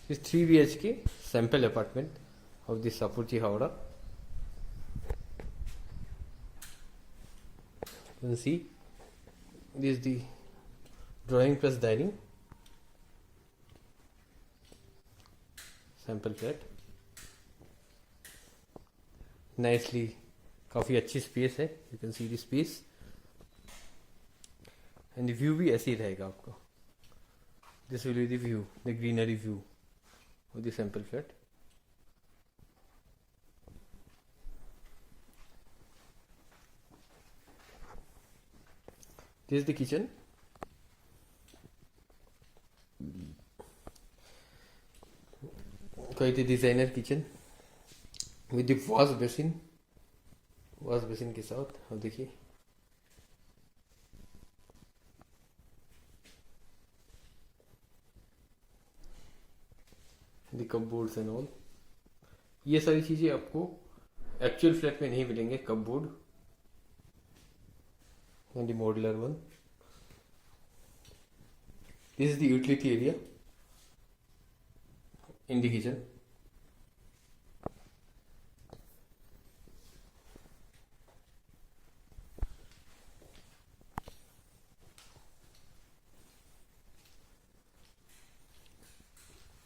This 3 BHK sample apartment of the Sapurchi Howrah. You can see this is the drawing plus dining sample flat. Nicely, काफ़ी अच्छी space है. You can see the space and the view भी ऐसे ही रहेगा आपको. This will be the view, the greenery view of the sample flat. This is the kitchen. Quite a designer kitchen with the wash basin के साथ. अब देखिए the cupboards and all. ये सारी चीज़ें आपको एक्चुअल फ्लैट में नहीं मिलेंगे. Cupboard and the modular one. This is the utility area in the kitchen.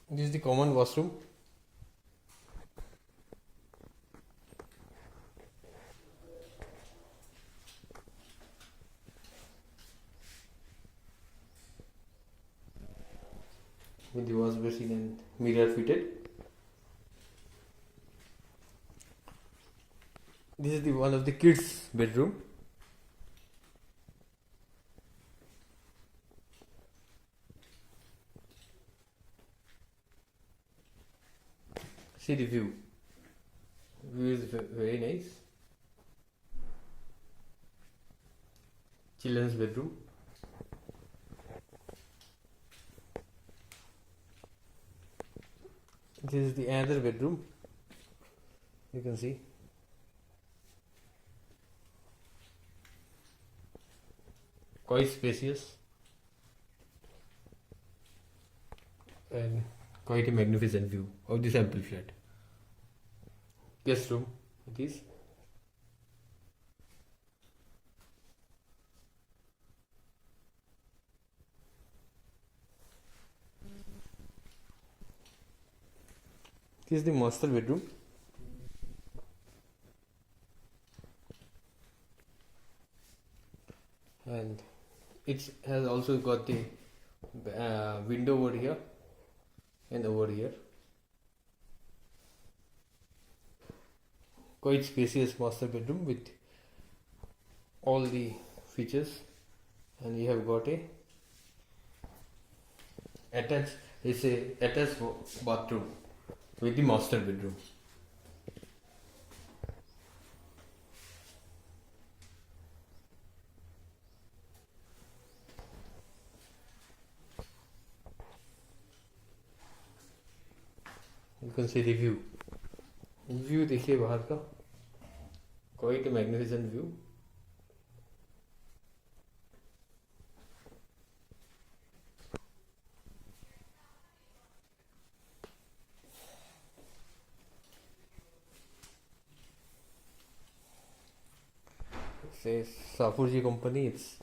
This is the common washroom. With the wash basin and mirror fitted. This is the one of the kids' bedroom. See the view. View is very nice. Children's bedroom. This is the another bedroom. You can see. Quite spacious and quite a magnificent view of the sample flat. Guest room it is. This is the master bedroom. And it has also got the window over here and over here. Quite spacious master bedroom with all the features, and you have got a attached bathroom with the master bedroom. You can see the view. View देखिए बाहर का. Quite a magnificent view. Says Sapurji company. It's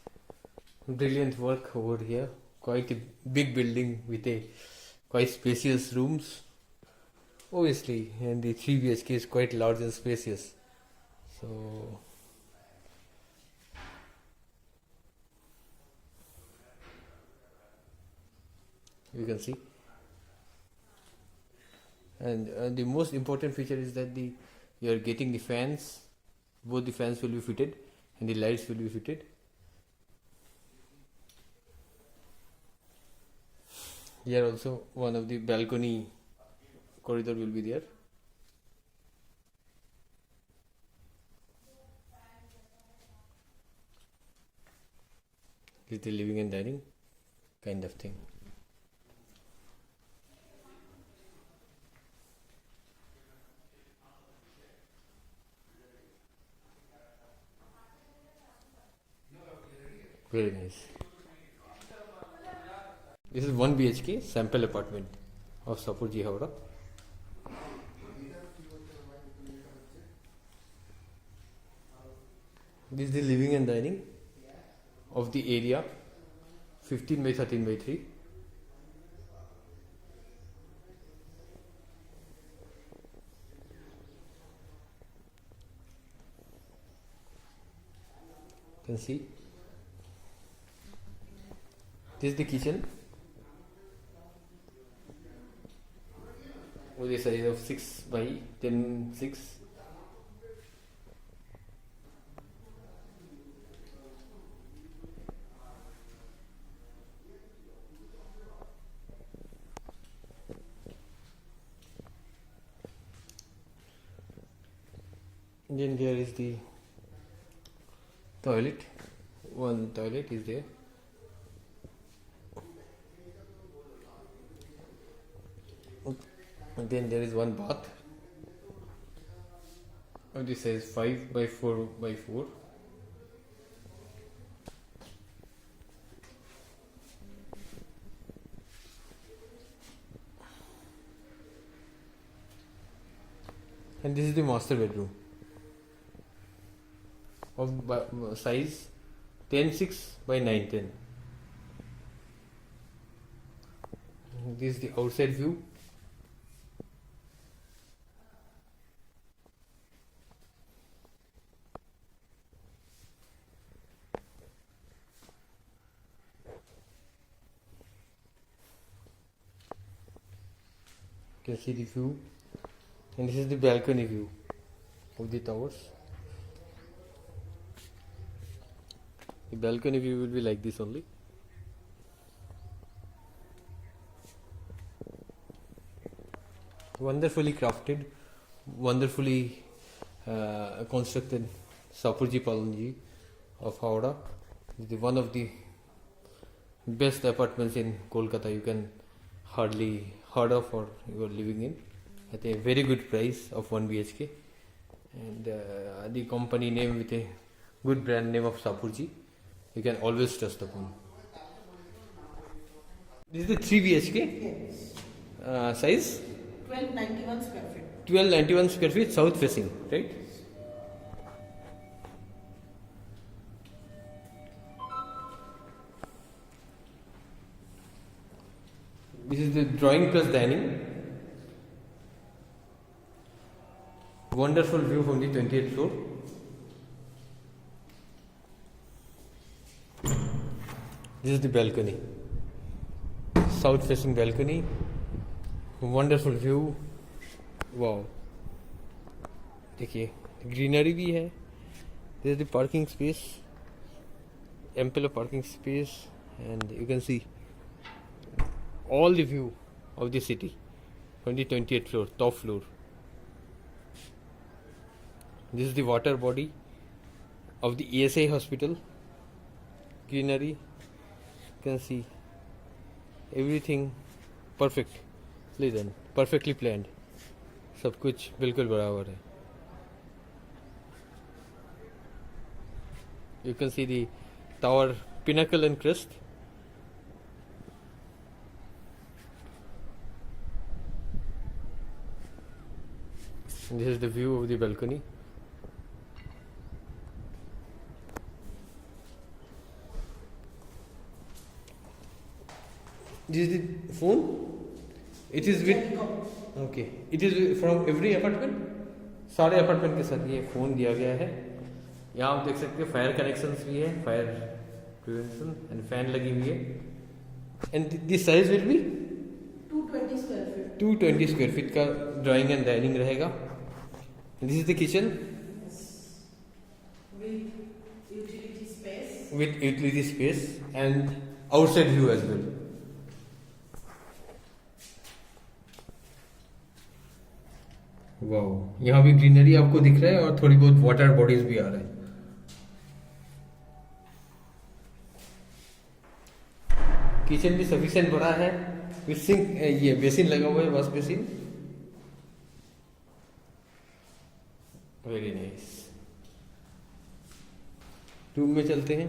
brilliant work over here. Quite a big building with a quite spacious rooms. Obviously, and the 3 BHK is quite large and spacious. So you can see. And the most important feature is that you are getting the fans. Both the fans will be fitted and the lights will be fitted. Here also one of the balcony corridor will be there. This is the living and dining kind of thing. Very nice. This is 1 BHK sample apartment. of Sapurji Howrah. This is the living and dining of the area, 15 by 13 by 3. You can see. This is the kitchen with a size of 6 by 10 6. Then there is the toilet. One toilet is there. And then there is one bath. And this is 5 by 4 by 4. And this is the master bedroom of size 10-6 by 9-10. This is the outside view. You can see the view, and this is the balcony view of the towers. The balcony view will be like this only. Wonderfully crafted, wonderfully constructed Sapurji Palonji of Howrah. It is one of the best apartments in Kolkata you can hardly heard of or you are living in, at a very good price of 1 BHK, and the company name with a good brand name of Sapurji, you can always trust upon. This is the 3 BHK size? 1291 square feet. 1291 square feet, south facing, right? This is the drawing plus dining. Wonderful view from the 28th floor. This is the balcony. South facing balcony. Wonderful view. Wow. देखिए greenery भी है. This is the parking space. Ample of parking space, and you can see all the view of the city from the 28th floor, top floor. This is the water body of the ESI hospital. Greenery, you can see everything perfectly done, perfectly planned. सब कुछ बिल्कुल बराबर है. You can see the tower pinnacle and crest. And this is the view of the balcony. This is the phone. It is with okay. It is from every apartment. सारे apartment के साथ ये phone दिया गया है. यहाँ आप देख सकते हैं फायर कनेक्शंस भी है, फायर प्रिवेंशन एंड फैन लगी हुई है. And this size will be 220 square feet. 220 square feet का ड्राइंग एंड डाइनिंग रहेगा. This is the kitchen with utility space and outside view as well. Wow, यहाँ भी greenery आपको दिख रहा है और थोड़ी बहुत वाटर बॉडीज भी आ रहे हैं. किचन भी सफिशिएंट बड़ा है विथ सिंक. ये बेसिन लगा हुआ है, wash basin. Very nice. Room में चलते हैं.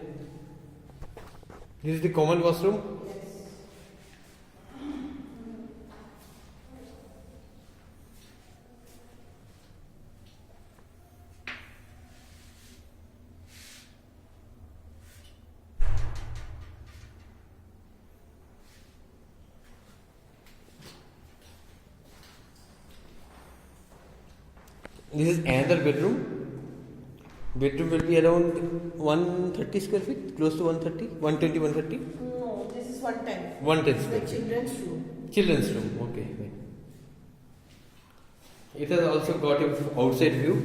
This is the common washroom. This is another bedroom. Bedroom will be around 130 square feet, close to 130, 120, 130. No, this is 110. 110 The square feet. children's room. Children's room, okay. It has also got a outside view.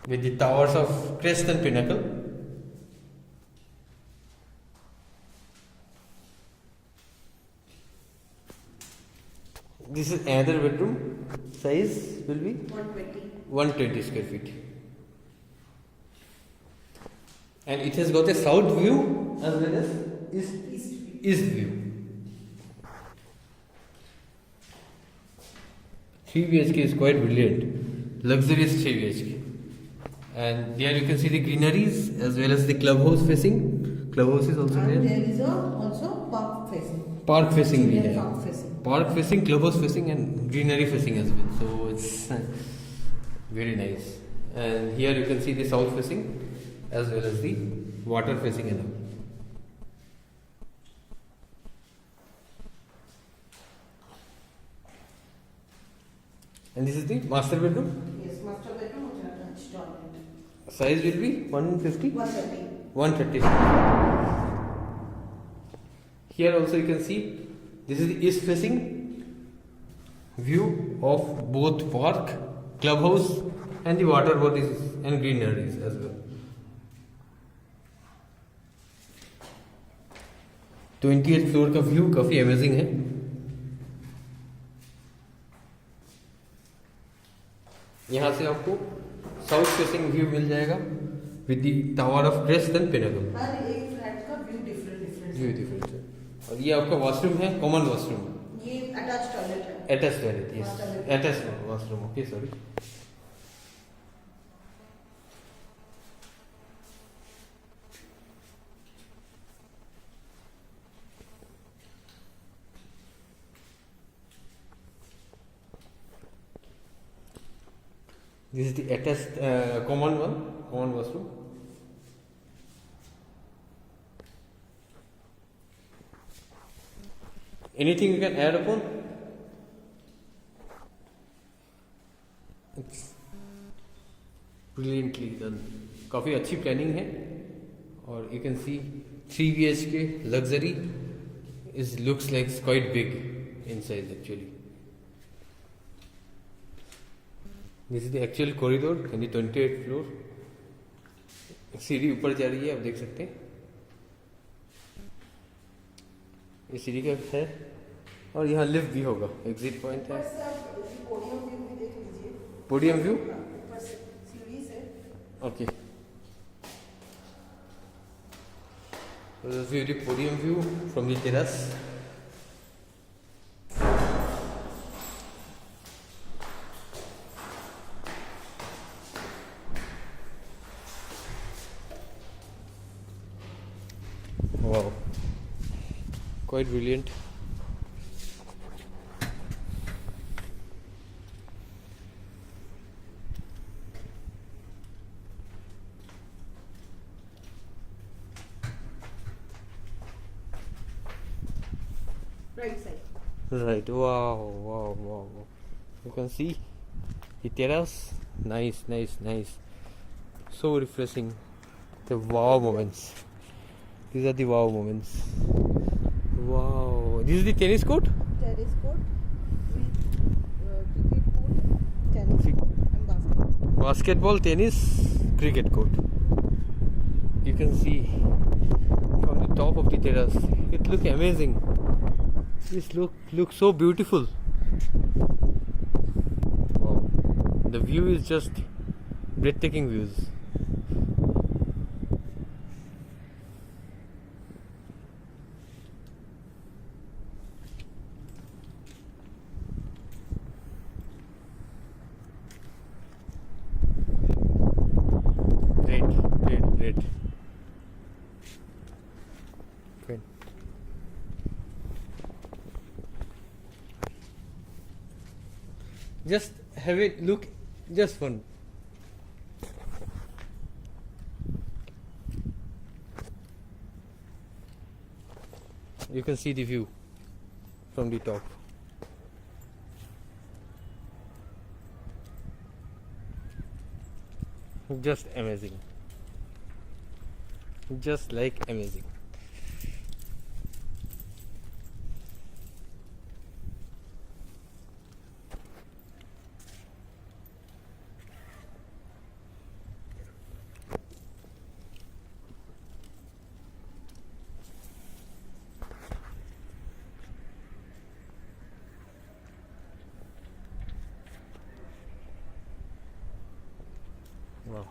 With the towers of Crest and Pinnacle. This is another bedroom. Size will be 120. 120 square feet. And it has got a south view as well as east view. 3 BHK is quite brilliant. Luxurious 3 BHK. And there you can see the greeneries as well as the clubhouse facing. Clubhouse is also And there. there is also park facing. Park facing भी Children है. park facing. Park facing, clubhouse facing and greenery facing as well. So it's very nice. And here you can see the south facing as well as the water facing and all. And this is the master bedroom. Yes, master bedroom with attached toilet. Size will be 150, 130. 130. Here also you can see this is the east facing view of both park, clubhouse and the water bodies and greeneries as well. 28th floor का view काफी amazing है. यहाँ से आपको south facing view मिल जाएगा with the tower of Crest and Pinnacle. हर एक फ्लैट का व्यू डिफरेंट व्यू डिफरेंट है. और ये आपका वॉशरूम है, कॉमन वॉशरूम. ये अटैच टॉयलेट है. Attach toilet, yes. Master bedroom. Attach washroom, okay, sorry. This is the attached common one, common washroom. Anything you can add upon? It's brilliantly done. काफ़ी अच्छी planning है. और you can see 3 BHK luxury is looks like quite big inside actually. This is the actual corridor in the 28th floor. सीढ़ी ऊपर जा रही है, आप देख सकते हैं. ये सीढ़ी का है और यहाँ लिफ्ट भी होगा. एग्जिट पॉइंट है. पोडियम व्यू भी देख लीजिए. पोडियम व्यू, ऊपर से सीढ़ी से. Okay. The podium view from the terrace. Wow, quite brilliant. Right side. Right, wow, wow, wow, wow. You can see the terrace. Nice, nice, nice. So refreshing. The wow moments. These are the wow moments. Wow. This is the tennis court? Terrace court with cricket court, tennis and basketball. Basketball, tennis, cricket court. You can see from the top of the terrace. It looks amazing. This looks so beautiful. Wow. The view is just breathtaking views. Great, great, great. Great. Just have a look, just one. You can see the view. from the top. Just amazing. Just like amazing. Wow.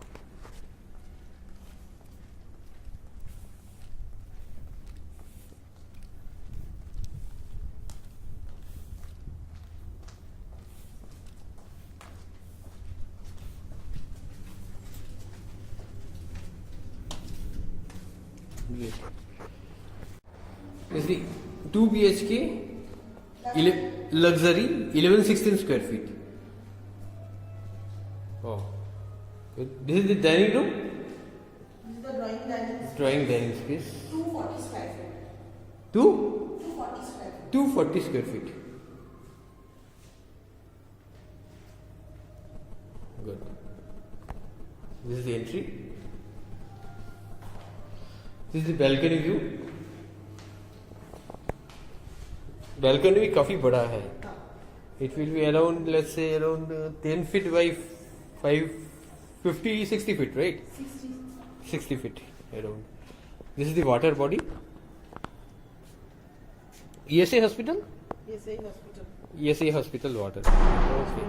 Great. Is the 2 BHK luxury 1116 square feet. Oh. This is the dining room? This is the Drawing dining space. 240 square feet. 240 240 square feet. 240 square feet. Good. This is the entry. This is the balcony view. Balcony भी काफी बड़ा है. It will be around, let's say, around 10 feet by 50, 60 feet, right? 60 feet around. This is the water body. ESA hospital? ESA hospital. ESA hospital water. Okay.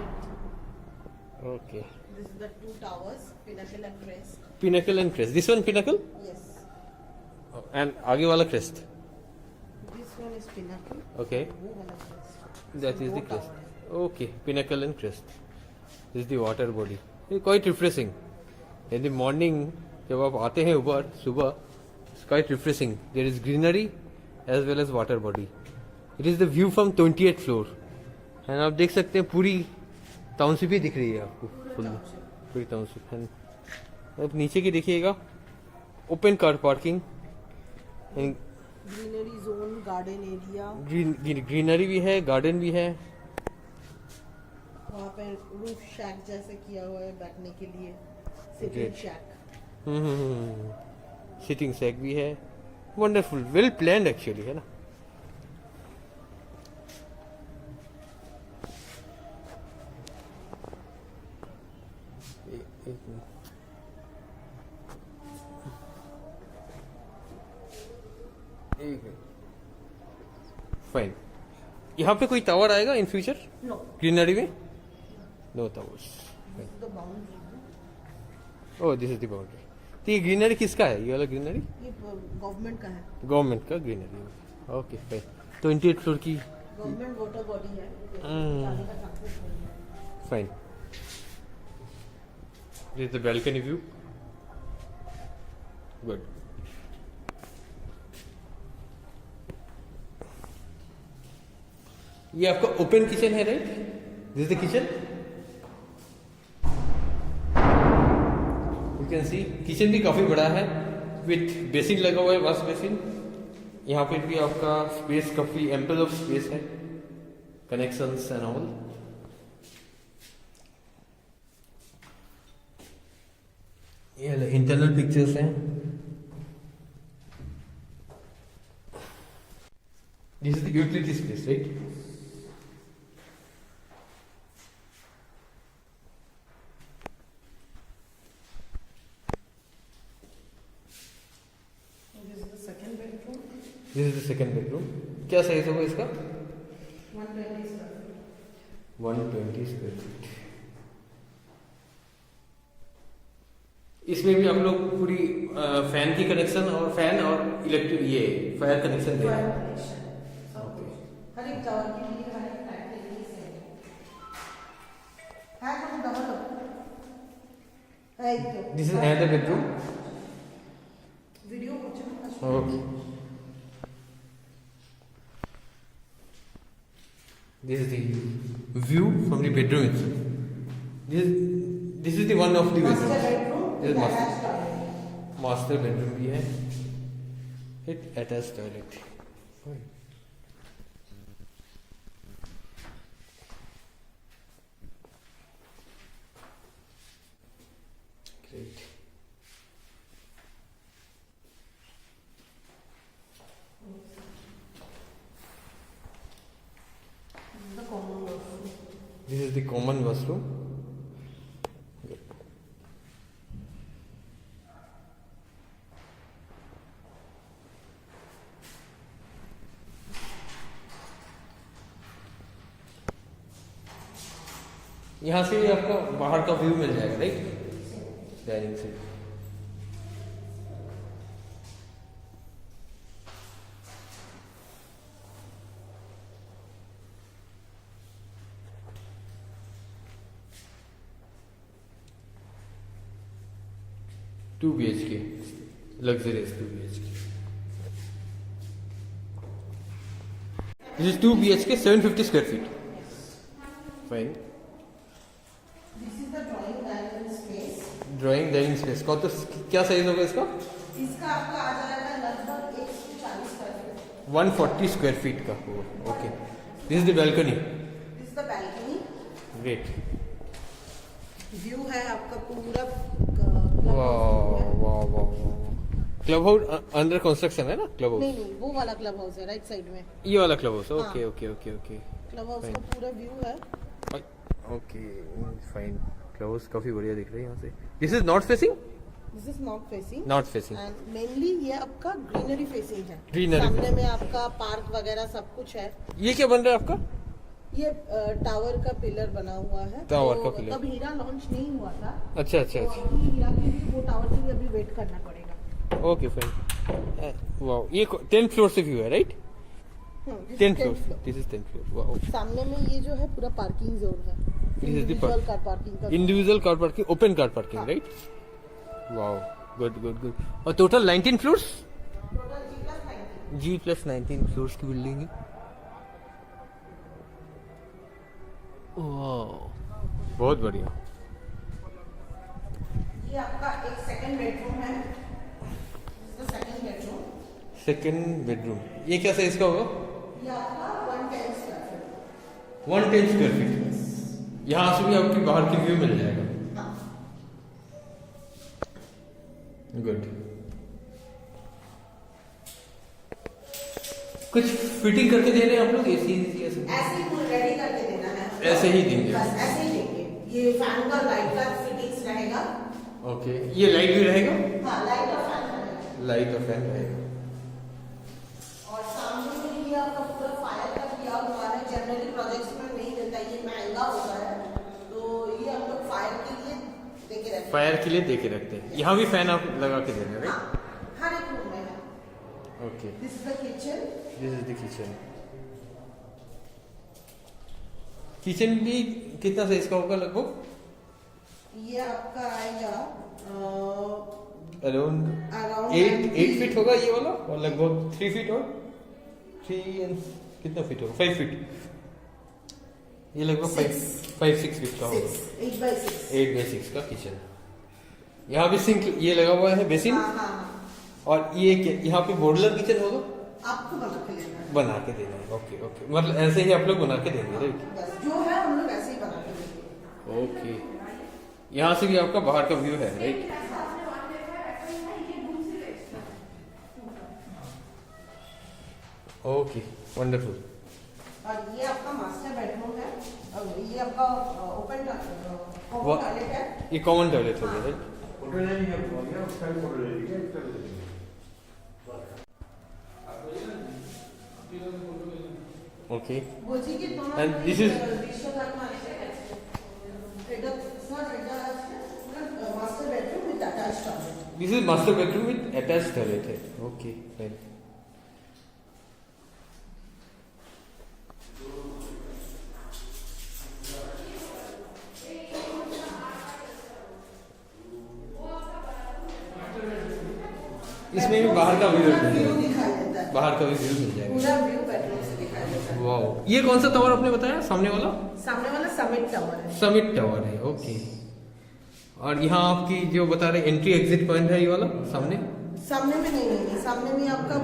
Okay. This is the two towers, Pinnacle and Crest. Pinnacle and Crest. This one Pinnacle? Yes. And आगे वाला Crest. This one is Pinnacle. Okay. वो वाला Crest. That is the Four Crest. tower. Okay. Pinnacle and Crest. This is the water body. It's quite refreshing. In the morning, जब आप आते हैं ऊपर सुबह, it's quite refreshing. There is greenery as well as water body. It is the view from 28th floor. And आप देख सकते हैं पूरी टाउनशिप ही दिख रही है आपको फुल पूरी टाउनशिप. अब नीचे की देखिएगा, open car parking, greenery zone, garden area. Greenery भी है, गार्डन भी है. वहाँ पे रूफ शैक जैसे किया हुआ है बैठने के लिए. Sitting Great. शैक. सिटिंग सैक भी है. वंडरफुल, वेल प्लान्ड एक्चुअली, है ना. फाइन. यहाँ पे कोई टावर आएगा इन फ्यूचर नो. ग्रीनरी में? No towers. This is the boundary. Oh, this is the boundary. तो ये ग्रीनरी किसका है? ये वाला ग्रीनरी ये गवर्नमेंट का है. गवर्नमेंट का ग्रीनरी. Okay fine. 28 फ्लोर की. गवर्नमेंट वाटर बॉडी है. जाने का चांसेस नहीं है. Fine. This is the balcony view. Good. ये आपका ओपन किचन है, right? This is the kitchen. You can see kitchen भी काफी बड़ा है विथ बेसिन लगा हुआ है, वॉश बेसिन. यहाँ पे भी आपका स्पेस काफी एम्पल ऑफ स्पेस है, कनेक्शंस एंड ऑल. ये इंटरनल पिक्चर्स हैं. This is the utility space, right? This is the second bedroom. This is the second bedroom. क्या साइज होगा इसका? 120 square feet. 120 square feet. इसमें भी आप लोग पूरी फैन की कनेक्शन और फैन और इलेक्ट्रिक ये फायर कनेक्शन दे रहे Fire हैं. connection. सब कुछ. हर एक टावर के लिए, हर एक फ्लैट के लिए सेम है. कुछ डबल है. एक तो. This is another bedroom. Video कुछ okay. This is the view from the bedroom itself. This is the one of the master bedrooms. Bedroom. This is master. Attached toilet. Master bedroom भी है. It attach toilet. Great. The common washroom. This is the common washroom. यहाँ से भी आपको बाहर का view मिल जाएगा, राइट? डाइनिंग से। Two BHK, luxurious 2 BHK. This is 2 BHK, 750 square feet. Fine. This is the drawing dining space. Drawing dining space का तो क्या साइज होगा इसका? इसका आपका आ जाएगा लगभग 140 स्क्वायर फीट। 140 स्क्वायर फीट का। Okay. This is the balcony. This is the balcony. Great. View है आपका पूरा वाह वाह वाह। क्लब हाउस अंडर कंस्ट्रक्शन है ना? क्लब हाउस नहीं, वो वाला क्लब हाउस है राइट साइड में। ये वाला क्लब हाउस। हाँ। Okay okay okay okay. Club house का पूरा व्यू है। Okay fine. क्लब हाउस काफी बढ़िया दिख रहा है यहाँ से। This is north facing? This is not facing. North facing. And mainly ये आपका ग्रीनरी फेसिंग है। Greenery सामने facing। में आपका पार्क वगैरह सब कुछ है। ये क्या बन रहा है आपका? ये टावर का पिलर बना हुआ है। टावर का पिलर। तब हीरा लॉन्च नहीं हुआ था। अच्छा अच्छा तो अच्छा। अभी हीरा के लिए वो टावर के लिए अभी वेट करना पड़ेगा। Okay fine. वाओ, ये 10th फ्लोर से व्यू है, right? 10th floor. This is 10th floor. Wow. सामने में ये जो है पूरा पार्किंग जोन है। This is the individual car parking का। Individual car parking, open car parking, हाँ। Right? Wow, good good good. और total 19 floors? Total G+19 floors की बिल्डिंग है। वाओ, बहुत बढ़िया। ये आपका एक सेकंड बेडरूम है। Second bedroom. Second bedroom. ये क्या साइज का होगा? ये आपका 110 स्क्वायर फीट। 110 square feet. यहाँ से भी आपकी बाहर की व्यू मिल जाएगा। गुड। कुछ फिटिंग करके दे रहे हैं आप लोग? एसी ऐसे ही रेडी करके देना है। ऐसे ही देंगे? बस ऐसे ही देंगे। ये फैन का लाइट का फिटिंग्स रहेगा। ओके। ये लाइट भी रहेगा? हाँ, लाइट और फैन रहेगा। लाइट और फैन रहेगा। और सामने में ये आपका पूरा फायर का किया हुआ है। जनरली प्रोजेक्ट्स में नहीं देता, ये महंगा होता है, तो ये हम लोग फायर के लिए देके रखते हैं। फायर के लिए देके रखते हैं। यहाँ भी फैन आप लगा के दे रहे हैं, राइट? हाँ, हर एक रूम में है। Okay. This is the kitchen. This is the kitchen. Kitchen भी कितना साइज का होगा लगभग? ये आपका आएगा अराउंड अराउंड 8 फीट होगा ये वाला, और लगभग 3 फीट और 3 एंड कितना फीट होगा? 5 फीट। ये लगभग 5-6 फीट का होगा। 8 by 6। 8 by 6 का किचन। यहाँ भी सिंक ये लगा हुआ है, बेसिन। हाँ हाँ हाँ। और ये यहाँ पे मॉड्यूलर किचन होगा? आपको बना के लेना है। बना के देना है। Okay okay. मतलब ऐसे ही आप लोग बना के देंगे, राइट? बस जो है हम लोग ऐसे ही बना के देंगे। ओके। यहाँ से भी आपका बाहर का व्यू है, राइट? Okay, wonderful. और ये आपका मास्टर बेडरूम है। और ये आपका ओपन टॉयलेट है। ये कॉमन टॉयलेट हो गया, राइट? ओके। बोझी के दोनों And this is- master bedroom with attached toilet. This is master bedroom with attached toilet है। Okay fine. इसमें भी बाहर का व्यू मिल व्यू जाएगा। दिखाई देता है। बाहर का भी व्यू मिल जाएगा। पूरा व्यू बेडरूम से दिखाई देता है। वाओ, ये कौन सा टावर आपने बताया सामने वाला? सामने वाला समिट टावर है। समिट टावर है। ओके। और यहाँ आपकी जो बता रहे एंट्री एग्जिट पॉइंट है, ये वाला सामने? सामने में नहीं, सामने में आपका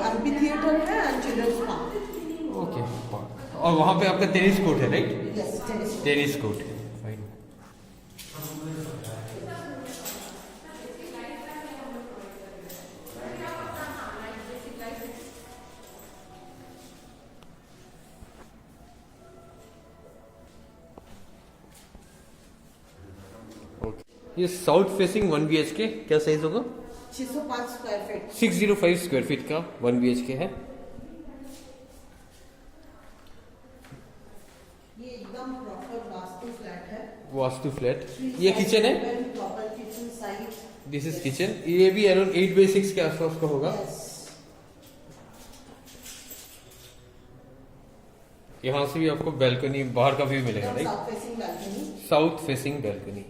एम्पी थिएटर है and children's park. Okay, park. और वहाँ पे आपका टेनिस कोर्ट है, right? Yes, tennis. Tennis court है। फाइन। ये साउथ फेसिंग 1 BHK क्या साइज होगा? 605 स्क्वायर फीट। 605 स्क्वायर फीट का 1 BHK है। ये एकदम प्रॉपर वास्तु फ्लैट है। वास्तु फ्लैट। ये किचन है? Proper kitchen size. This is kitchen. ये भी अराउंड 8/6 के आसपास का होगा। यहाँ से भी आपको बैल्कनी, बाहर का व्यू मिलेगा, right? South facing balcony. South facing balcony.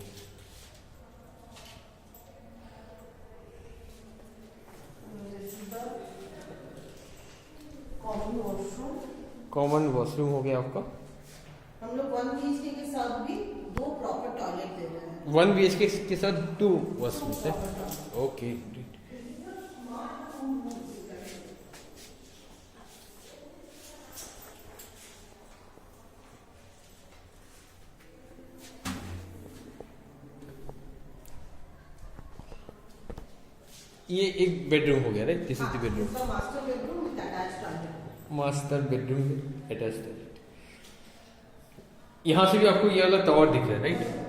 Common washroom हो गया आपका। हम लोग 1 BHK के साथ भी 2 प्रॉपर टॉयलेट दे रहे हैं। 1 BHK के साथ 2 वॉशरूम है। ओके। ये एक बेडरूम हो गया, right? This is the bedroom. Master bedroom with attached toilet. Master bedroom with attached toilet. यहाँ से भी आपको ये वाला टावर दिख रहा है, right?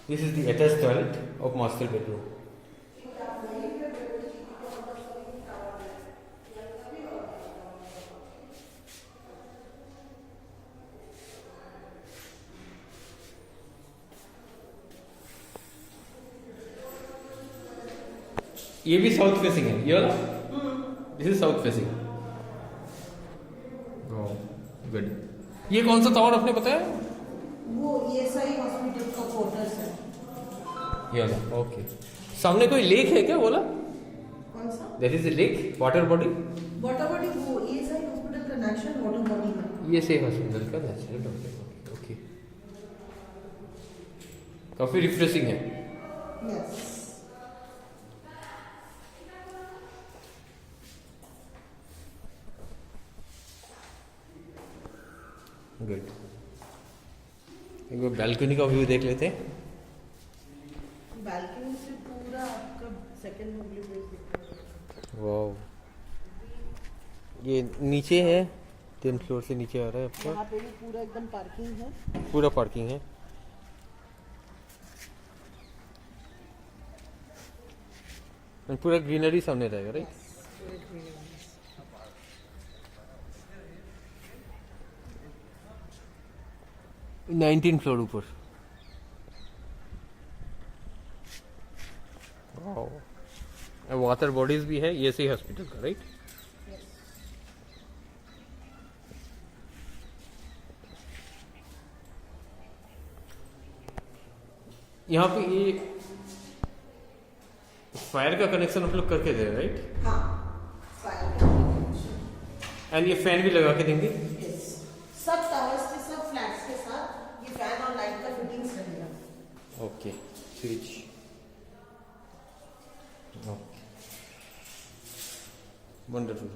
This is the attached toilet of master bedroom. ये भी साउथ फेसिंग है, ये वाला? This is south facing. Good. ये कौन सा टावर आपने बताया? वो ESI हॉस्पिटल का क्वार्टर्स है। ये वाला, ओके। सामने कोई लेक है क्या बोला? कौन सा? That is a lake, water body. Water body वो ESI हॉस्पिटल का नेशनल वाटर बॉडी है। ESI हॉस्पिटल का नेशनल वाटर बॉडी, ओके। काफी रिफ्रेशिंग है। यस। गुड। एक बार बैल्कनी का व्यू देख लेते हैं। बैल्कनी से पूरा आपका सेकंड होली प्लेस दिखता है। वाओ। ये नीचे है, 10 फ्लोर से नीचे आ रहा है आपका। यहाँ पे भी पूरा एकदम पार्किंग है। पूरा पार्किंग है। और पूरा ग्रीनरी सामने रहेगा, राइट? 19 फ्लोर ऊपर। वाटर बॉडीज भी है ये सही हॉस्पिटल का, राइट? यहाँ पे ये फायर का कनेक्शन आप लोग करके दे रहे, राइट? हाँ, फायर का कनेक्शन। एंड ये फैन भी लगा के देंगे? यस। सब टावर्स के सब फ्लैट्स के साथ ये फैन और लाइट का फिटिंग्स रहेगा। Okay. Switch. Okay, wonderful.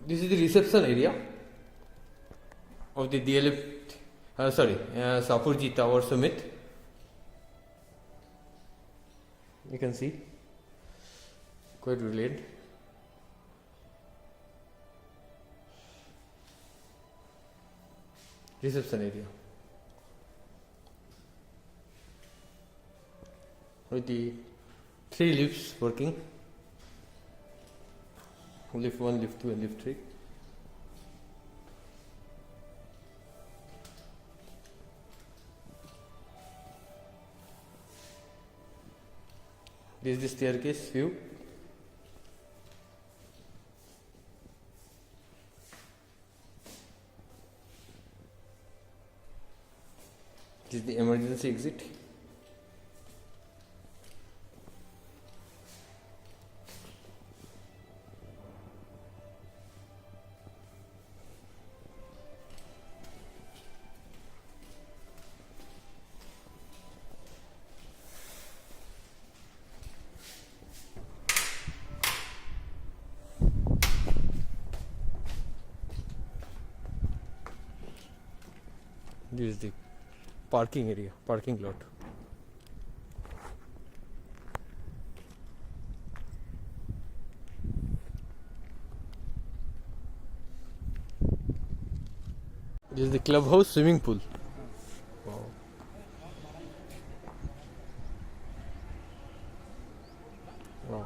This is the reception area of the DLF, Sapurji Tower Summit. You can see, quite brilliant. Reception area with the 3 lifts working. Lift 1, lift 2 and lift 3. This is the staircase view. This is the emergency exit. This is the parking area, parking lot. This is the clubhouse swimming pool. Wow. Wow.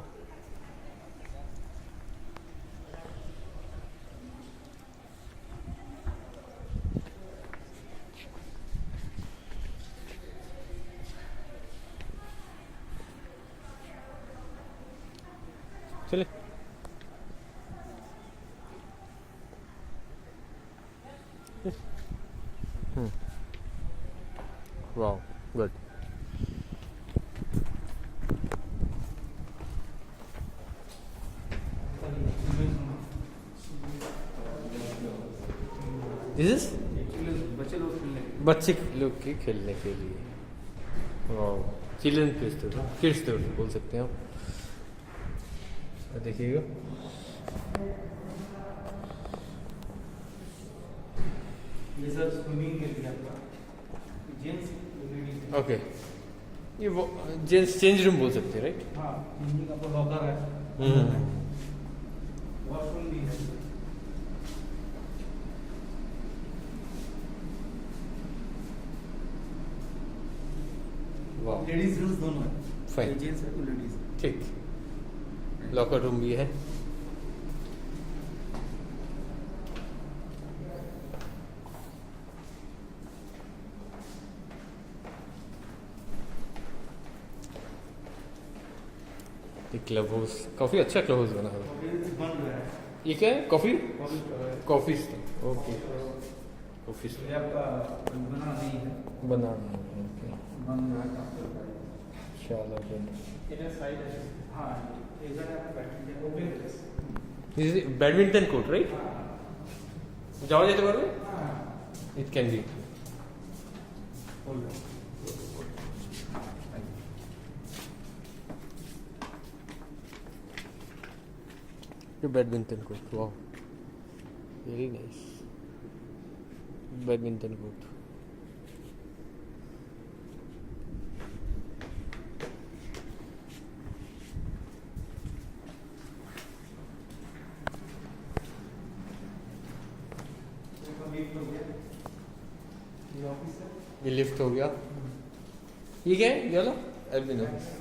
चले Wow, good. Is this? बच्चे लोग के खेलने के लिए. वाह, children place तो kids तो बोल सकते हैं आप. देखिएगा. ये सर स्विमिंग के लिए आपका जेंट्स लेडीज. ओके. ये वो जेंट्स चेंज रूम बोल सकते हैं, राइट? हाँ, इनकी का लॉकर है. वॉशरूम भी है. वाह, लेडीज रूम्स दोनों है. फाइन. जेंट्स है तो लेडीज. ठीक. लॉकर रूम भी है. क्लब हाउस काफी अच्छा क्लब हाउस बना है. बन रहा है. ये क्या है? Coffee coffee coffee okay. Coffee ये आपका बना नहीं है. बना बन रहा है काफी. चलो गुड. इधर साइड है. हाँ, इधर आपका बैठने के open place. This is badminton court, right? हाँ. जाओ जाते करो. हाँ. It can be. खोल लो. Badminton court. वाह, वेरी नाइस. Badminton court. ये लिफ्ट हो गया. ये क्या है? ये लो admin office.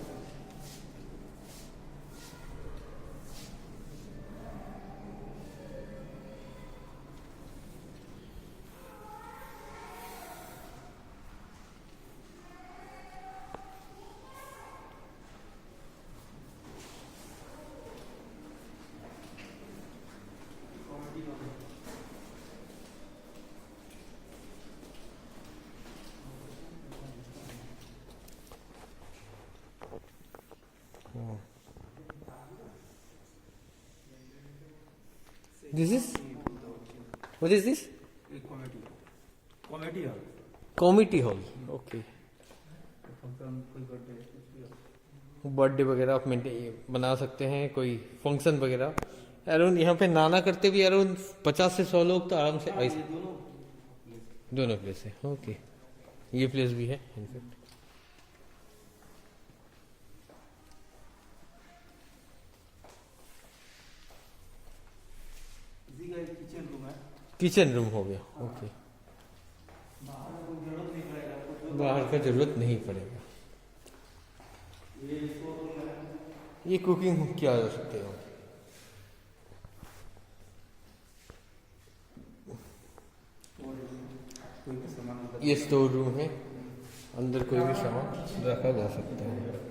This is what is this? Comedy hall. Committee hall. Okay. Function कोई बर्थडे बर्थडे वगैरह आप बना सकते हैं. कोई फंक्शन वगैरह अराउंड यहाँ पे नाना करते भी अराउंड 50 से 100 लोग तो आराम से ये दोनों प्लेस है. ओके. ये प्लेस भी है इनफैक्ट. इसी का किचन रूम है. किचन रूम हो गया. ओके. बाहर कोई जरूरत नहीं पड़ेगा आपको. बाहर का जरूरत नहीं पड़ेगा. ये इसको ये कुकिंग किया जा सकते हो. कोई भी सामान ये स्टोर रूम है. अंदर कोई भी सामान रखा जा सकता है.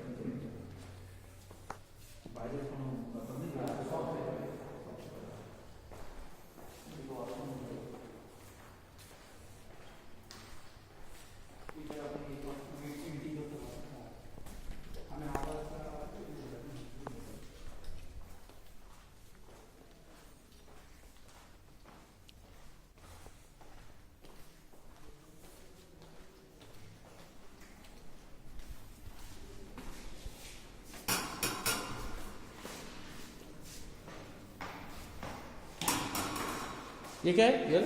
ये क्या है? ये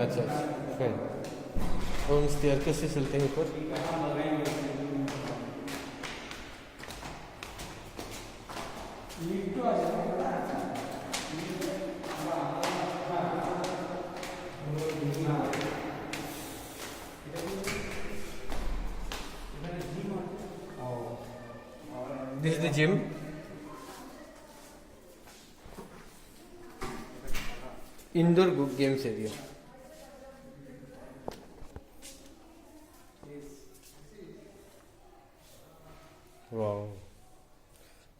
अच्छा फाइन. और हम स्टेयरकेस से चलते हैं ऊपर. This is the gym. Indoor games area. वाह,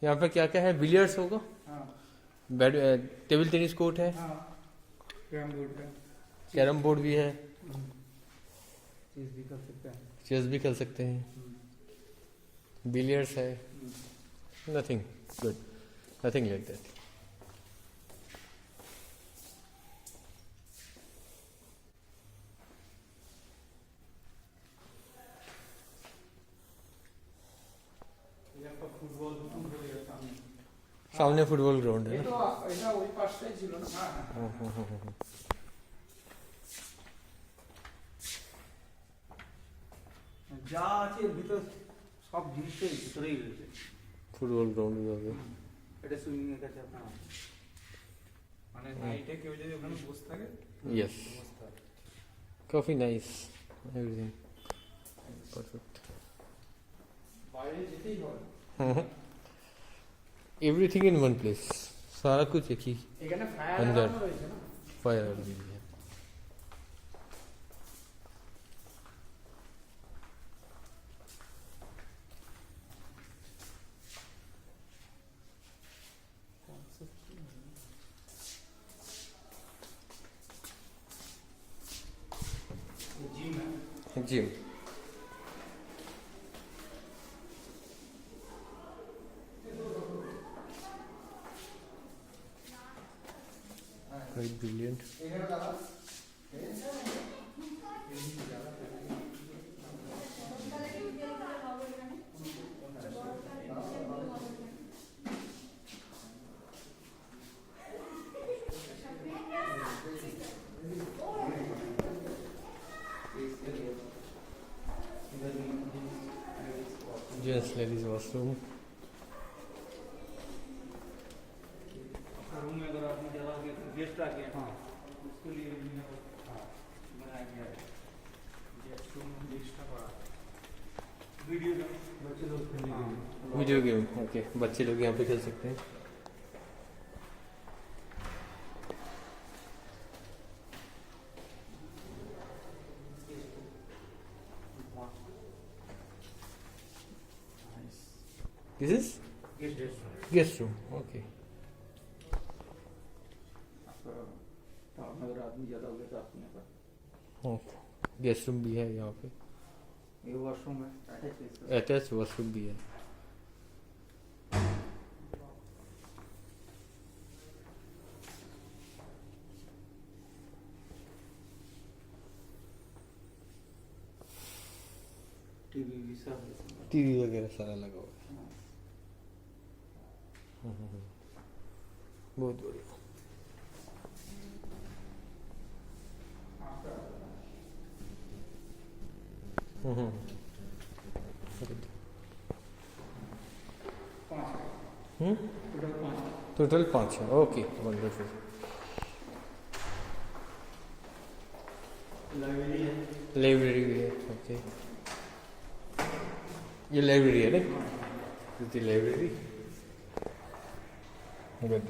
यहाँ पे क्या क्या है? बिलियर्ड्स होगा, बैड टेबल टेनिस कोर्ट है, कैरम बोर्ड भी है, चेस भी खेल सकते हैं, बिलियर्ड्स है, nothing good, nothing like that. সামনে ফুটবল গ্রাউন্ড है ना? এটা ওই পাশটাই ছিল না। যা আছে ভিতর সব জিনিসটাই ভিতরেই রয়েছে। ফুটবল গ্রাউন্ড হবে, এটা সুইমিং এর কাছে আপনার মানে নাইটে কেউ যদি ওখানে বসে থাকে यस, काफी नाइस, एवरीथिंग परफेक्ट, বাইরে যেতেই হয়। एवरीथिंग इन वन प्लेस, सारा कुछ एक ही এখানে ফায়ার अंदर অ্যালার্ম রয়েছে না? फायर भी है. জিम है। Gym, quite brilliant. এখানে দাদা Gents ladies washroom. रूम में अगर आपने जगह के गेस्ट आ गए हाँ उसके लिए भी हाँ बनाया गया है गेस्ट रूम एक्स्ट्रा बड़ा वीडियो गेम बच्चे लोग खेलने के लिए वीडियो गेम, ओके, बच्चे लोग यहाँ पे खेल सकते हैं. This is guest room, okay. अगर आदमी ज़्यादा हो गया तो आपने पर ओके, गेस्ट रूम भी है यहाँ पे, ये वॉशरूम है अटैच वॉशरूम भी है. टीवी भी सब टीवी वगैरह सारा लगा हुआ है. बहुत बढ़िया. टोटल 5 है, ओके, वंडरफुल. लाइब्रेरी है लाइब्रेरी भी है, ओके. ये लाइब्रेरी है ना? This the library. गुड.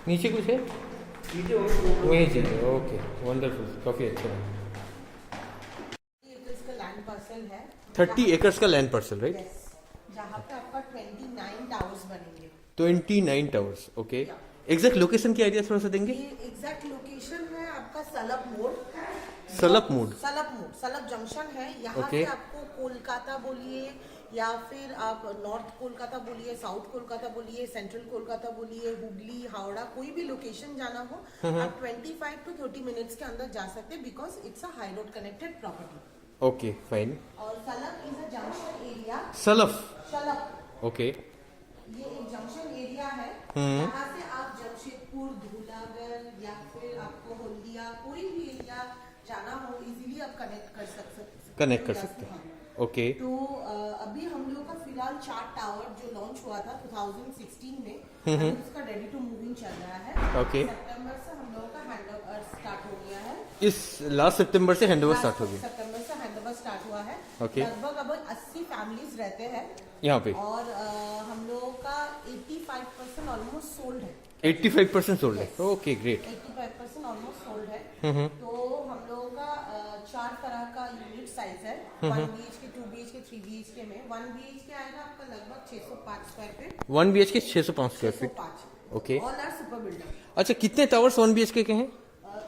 नीचे कुछ है? वही चाहिए, ओके, वंडरफुल, काफ़ी अच्छा है. ये तो इसका लैंड पार्सल है 30 एकर्स का लैंड पार्सल, राइट? यस, जहाँ पे आपका 29 टावर्स बनेंगे. 29 टावर्स, ओके. एग्जैक्ट लोकेशन की आइडिया थोड़ा सा देंगे? ये एग्जैक्ट लोकेशन है आपका सलप मोड़. सलप मोड़, सलप जंक्शन है. यहाँ Okay. से आपको कोलकाता बोलिए या फिर आप नॉर्थ कोलकाता बोलिए, साउथ कोलकाता बोलिए, सेंट्रल कोलकाता बोलिए, हुगली, हावड़ा, कोई भी लोकेशन जाना हो आप 25 to 30 मिनट्स के अंदर जा सकते हैं because it's a high road connected property. Okay fine. और सलक इज अ जंक्शन एरिया. सलफ. सलक ओके. ये एक जंक्शन एरिया है. हम्म. यहाँ से आप जमशेदपुर, धूलागढ़ या फिर आपको हल्दिया कोई भी एरिया जाना हो इजीली आप कनेक्ट कर सकते हैं. ओके. तो अभी हम लोगों का फिलहाल 4 टावर जो लॉन्च हुआ था 2016 में, अभी उसका रेडी टू मूविंग चल रहा है. Okay. सितंबर से हम लोगों का हैंडओवर स्टार्ट हो गया है. इस लास्ट सितंबर से हैंडओवर स्टार्ट हो गया. सितंबर से हैंडओवर स्टार्ट हुआ है. Okay. लगभग अब 80 फैमिलीज रहते हैं यहाँ पे. और हम लोगों का 85% ऑलमोस्ट सोल्ड है. 85% सोल्ड है. Yes. Okay great. 85% almost sold है. तो हम लोगों का 4 तरह का यूनिट साइज है. 1 BHK, 2 BHK, 3 BHK में 1 BHK आएगा आपका लगभग 605 square feet. 1 BHK 605 square feet. 605. Okay. All are super builder. अच्छा कितने टावर्स 1 BHK के हैं?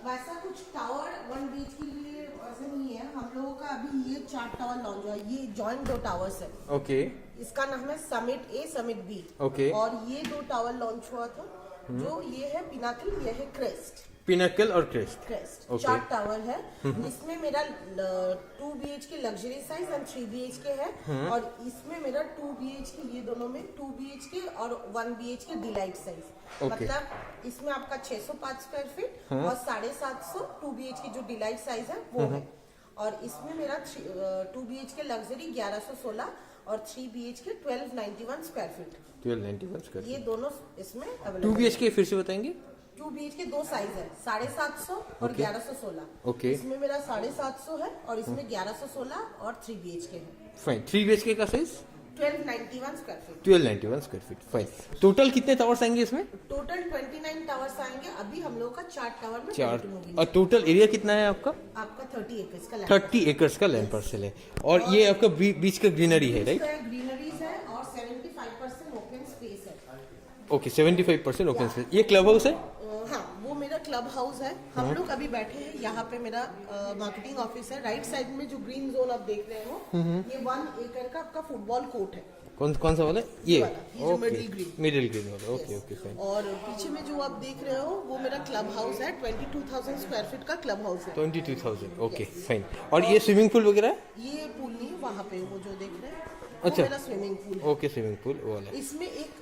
वैसा कुछ टावर 1 BHK के लिए वैसे नहीं है. हम लोगों का अभी ये 4 टावर लॉन्च हुआ है. ये जॉइंट 2 टावर्स है. ओके. इसका नाम है समिट ए, समिट बी. ओके. और ये 2 टावर लॉन्च हुआ था. जो ये है पिनाकल, ये है क्रेस्ट. पिनाकल और क्रेस्ट. Crest Okay. 4 टावर है. इसमें मेरा 2 BHK luxury size and 3 BHK है. और इसमें मेरा 2 BHK, ये दोनों में 2 BHK और 1 BHK डिलाइट साइज. Okay. मतलब इसमें आपका 605 स्क्वायर फीट और 750 2 BHK जो डिलाइट साइज है वो है. और इसमें मेरा 2 BHK लग्जरी 1116 और 3 BHK 1291 स्क्वायर फीट. 1291 स्क्वायर. ये दोनों इसमें 2 अवेलेबल. BHK फिर से बताएंगे. 2 BHK 2 साइज है, 750 और Okay. 1116. Okay. इसमें मेरा 750 है और इसमें 1116 और 3 BHK है. फाइन. 3 BHK का size 1291 square feet. 1291 square feet. Fine. Total कितने टावर्स आएंगे इसमें? टोटल 29 टावर्स आएंगे. अभी हम लोग का 4 टावर में 4. 22 होंगे. और टोटल एरिया कितना है आपका? आपका 30 एकर्स का लैंड. 30 एकर्स का लैंड पार्सल है. और ये आपका बीच का ग्रीनरी है राइट? ग्रीनरीज है और 75% ओपन स्पेस है. ओके. 75% open space. ये क्लब हाउस है? हाँ, वो मेरा क्लब हाउस है. हम लोग अभी बैठे हैं यहाँ पे. मेरा मार्केटिंग ऑफिस है. राइट साइड में जो ग्रीन जोन आप देख रहे हो, ये 1 एकड़ का आपका फुटबॉल कोर्ट है. कौन सा वाला? ये. वाला, ये जो okay. middle green. Middle green वाला. Okay okay fine. और पीछे में जो आप देख रहे हो वो मेरा क्लब हाउस है. 22,000 स्क्वायर फीट का क्लब हाउस है. 22,000. Okay fine. और ये स्विमिंग पूल वगैरह है? ये पूल नहीं, वहाँ पे वो जो देख रहे हैं अच्छा. वो मेरा स्विमिंग पूल है. ओके. स्विमिंग पूल वो वाला. इसमें एक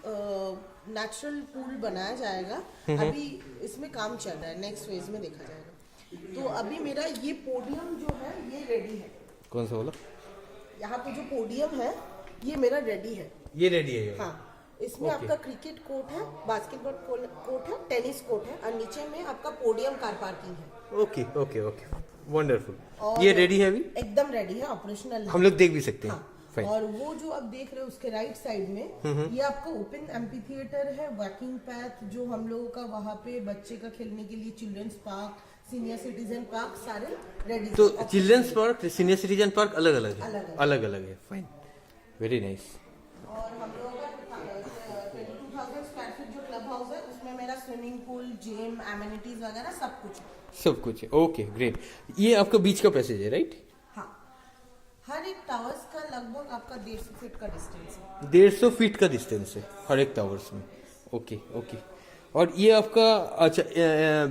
नेचुरल पूल बनाया जाएगा. अभी इसमें काम चल रहा है. नेक्स्ट फेज में देखा जाएगा. तो अभी मेरा ये पोडियम जो है ये रेडी है. कौन सा वाला? यहाँ पे जो पोडियम है ये मेरा रेडी है. ये रेडी है ये. हाँ, इसमें Okay. आपका क्रिकेट कोर्ट है, बास्केटबॉल कोर्ट है, टेनिस कोर्ट है और नीचे में आपका पोडियम कार पार्किंग है. Okay okay okay. वंडरफुल. और ये रेडी है अभी? एकदम रेडी है, ऑपरेशनल है. हम लोग देख भी सकते हैं. हाँ. फाइन. और वो जो आप देख रहे हो उसके राइट साइड में ये आपका ओपन एम्पी थिएटर है. वॉकिंग पैथ जो हम लोगों का वहाँ पे बच्चे का खेलने के लिए children's park, senior citizen park सारे रेडी. तो children's park, senior citizen park अलग अलग है. अलग-अलग. अलग अलग है. फाइन. Very nice. और हम लोगों का 22,000 स्क्वायर फीट जो क्लब हाउस है उसमें मेरा स्विमिंग पूल, जिम, एमिनिटीज वगैरह सब कुछ है. सब कुछ है. Okay great. ये आपका बीच का पैसेज है राइट? हाँ, हर एक टावर्स का लगभग आपका 150 फीट का डिस्टेंस है. 150 फीट का डिस्टेंस है हर एक टावर्स में. Okay okay. और ये आपका अच्छा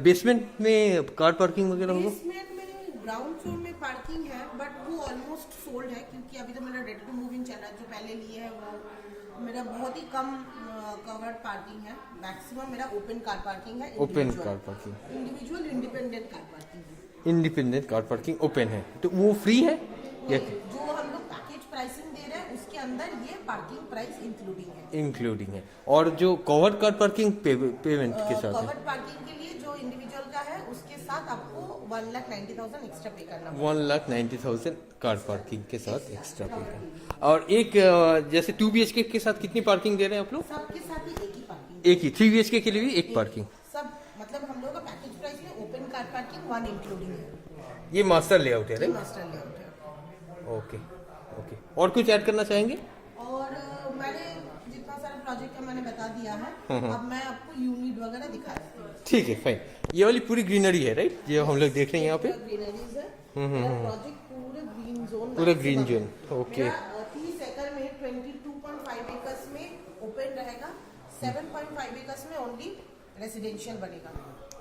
बेसमेंट में कार पार्किंग वगैरह होगा? बेसमेंट में ग्राउंड फ्लोर में पार्किंग है बट वो ऑलमोस्ट सोल्ड है क्योंकि अभी तो मेरा रेडी टू मूविंग चल रहा है. जो पहले लिए है वो मेरा बहुत ही कम कवर्ड पार्किंग है. मैक्सिमम मेरा ओपन कार पार्किंग है. Open car parking. Individual independent car parking है. इंडिपेंडेंट कार पार्किंग ओपन है. तो वो फ्री है या जो हम लोग पैकेज प्राइसिंग दे रहे हैं उसके अंदर ये पार्किंग प्राइस इंक्लूडिंग है. इंक्लूडिंग है? और जो कवर्ड कार पार्किंग पेमेंट के साथ है? कवर्ड पार्किंग के लिए जो इंडिविजुअल का है उसके साथ आपको 1,90,000 एक्स्ट्रा पे करना पड़ेगा. 1,90,000 कार पार्किंग के साथ एक्स्ट्रा पे करना. और एक जैसे 2 BHK के साथ कितनी पार्किंग दे रहे हैं आप लोग? सबके साथ ही एक ही पार्किंग. एक ही. 3 BHK के लिए भी एक पार्किंग. सब मतलब हम लोग का पैकेज प्राइस में ओपन कार पार्किंग 1 इंक्लूडिंग है. ये मास्टर लेआउट है राइट? मास्टर लेआउट है. Okay okay. और कुछ ऐड करना चाहेंगे? और मैंने जितना सारा प्रोजेक्ट है मैंने बता दिया है. अब मैं आपको यूनिट वगैरह दिखा देती हूँ. ठीक है फाइन. ये वाली पूरी ग्रीनरी है राइट जो हम लोग देख रहे हैं यहाँ पे? ग्रीनरीज है. प्रोजेक्ट पूरे ग्रीन जोन. पूरा ग्रीन जोन. ओके. 30 एकड़ में 22.5 एकर्स में ओपन रहेगा. 7.5 एकर्स में ओनली रेसिडेंशियल बनेगा।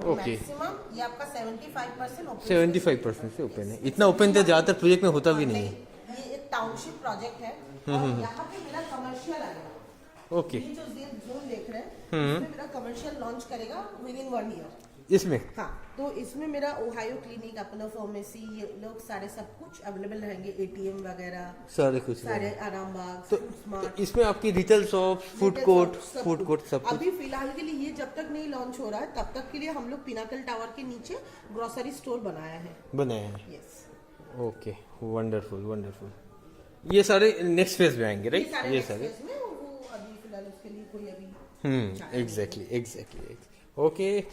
Okay. मैक्सिमम ये आपका 75% ओपन 75% से ओपन है। इतना ओपन तो ज़्यादातर प्रोजेक्ट में होता भी नहीं है। ये एक टाउनशिप प्रोजेक्ट है और यहाँ पे मेरा कमर्शियल आएगा। ओके, ये जो जोन देख रहे हैं इसमें मेरा कमर्शियल लॉन्च करेगा विद इन 1 ईयर। इसमें हाँ, तो इसमें मेरा ओहायो क्लिनिक, अपोलो फार्मेसी, ये लोग सारे सब कुछ अवेलेबल रहेंगे, एटीएम वगैरह सारे कुछ सारे आरामबाग, तो, फूड स्मार्ट, तो इसमें आपकी रिटेल शॉप, फूड कोर्ट सब कुछ। अभी फिलहाल के लिए ये जब तक नहीं लॉन्च हो रहा है तब तक के लिए हम लोग पिनाकल टावर के नीचे ग्रोसरी स्टोर बनाया है। बनाया है। Yes, okay, wonderful wonderful. ये सारे नेक्स्ट फेज में आएंगे, राइट? ये next सारे phase में वो अभी फिलहाल उसके लिए कोई अभी एग्जैक्टली एग्जैक्टली। ओके,